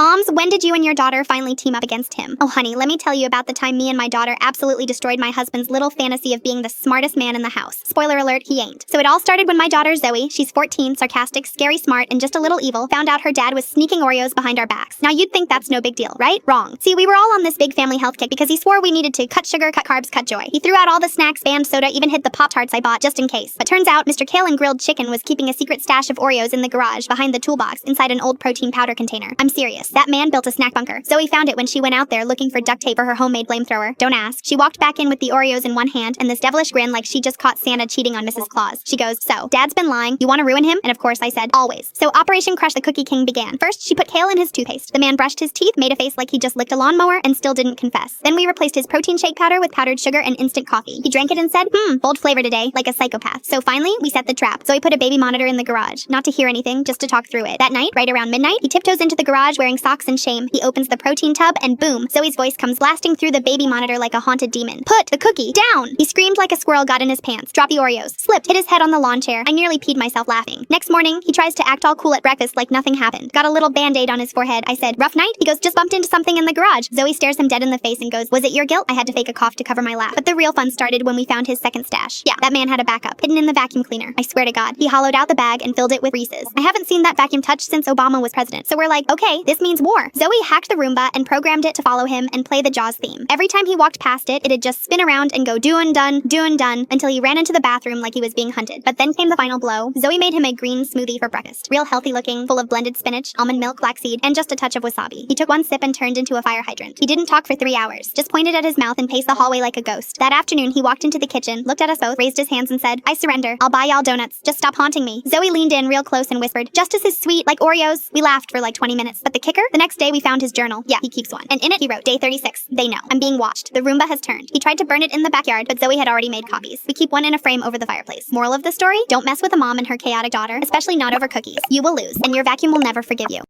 Moms, when did you and your daughter finally team up against him? Oh honey, let me tell you about the time me and my daughter absolutely destroyed my husband's little fantasy of being the smartest man in the house. Spoiler alert, he ain't. So it all started when my daughter Zoe, she's 14, sarcastic, scary smart, and just a little evil, found out her dad was sneaking Oreos behind our backs. Now you'd think that's no big deal, right? Wrong. See, we were all on this big family health kick because he swore we needed to cut sugar, cut carbs, cut joy. He threw out all the snacks, banned soda, even hid the Pop-Tarts I bought just in case. But turns out Mr. Kale and Grilled Chicken was keeping a secret stash of Oreos in the garage behind the toolbox inside an old protein powder container. I'm serious. That man built a snack bunker. Zoe found it when she went out there looking for duct tape for her homemade flamethrower. Don't ask. She walked back in with the Oreos in one hand and this devilish grin like she just caught Santa cheating on Mrs. Claus. She goes, "So, Dad's been lying. You want to ruin him?" And of course I said, "Always." So Operation Crush the Cookie King began. First, she put kale in his toothpaste. The man brushed his teeth, made a face like he just licked a lawnmower, and still didn't confess. Then we replaced his protein shake powder with powdered sugar and instant coffee. He drank it and said, bold flavor today, like a psychopath. So finally, we set the trap. Zoe put a baby monitor in the garage. Not to hear anything, just to talk through it. That night, right around midnight, he tiptoes into the garage wearing socks and shame. He opens the protein tub and boom, Zoe's voice comes blasting through the baby monitor like a haunted demon. "Put the cookie down!" He screamed like a squirrel got in his pants, dropped the Oreos, slipped, hit his head on the lawn chair. I nearly peed myself laughing. Next morning, he tries to act all cool at breakfast like nothing happened. Got a little band-aid on his forehead. I said, "Rough night?" He goes, "Just bumped into something in the garage." Zoe stares him dead in the face and goes, "Was it your guilt?" I had to fake a cough to cover my laugh. But the real fun started when we found his second stash. Yeah, that man had a backup, hidden in the vacuum cleaner. I swear to God, he hollowed out the bag and filled it with Reese's. I haven't seen that vacuum touched since Obama was president. So we're like, okay, this means war. Zoe hacked the Roomba and programmed it to follow him and play the Jaws theme. Every time he walked past it, it'd just spin around and go doin' done, until he ran into the bathroom like he was being hunted. But then came the final blow. Zoe made him a green smoothie for breakfast. Real healthy looking, full of blended spinach, almond milk, flaxseed, and just a touch of wasabi. He took one sip and turned into a fire hydrant. He didn't talk for 3 hours, just pointed at his mouth and paced the hallway like a ghost. That afternoon, he walked into the kitchen, looked at us both, raised his hands and said, "I surrender. I'll buy y'all donuts. Just stop haunting me." Zoe leaned in real close and whispered, "Justice is sweet, like Oreos." We laughed for like 20 minutes. But the kicker? The next day we found his journal. Yeah, he keeps one. And in it he wrote, "Day 36. They know. I'm being watched. The Roomba has turned." He tried to burn it in the backyard, but Zoe had already made copies. We keep one in a frame over the fireplace. Moral of the story? Don't mess with a mom and her chaotic daughter, especially not over cookies. You will lose, and your vacuum will never forgive you.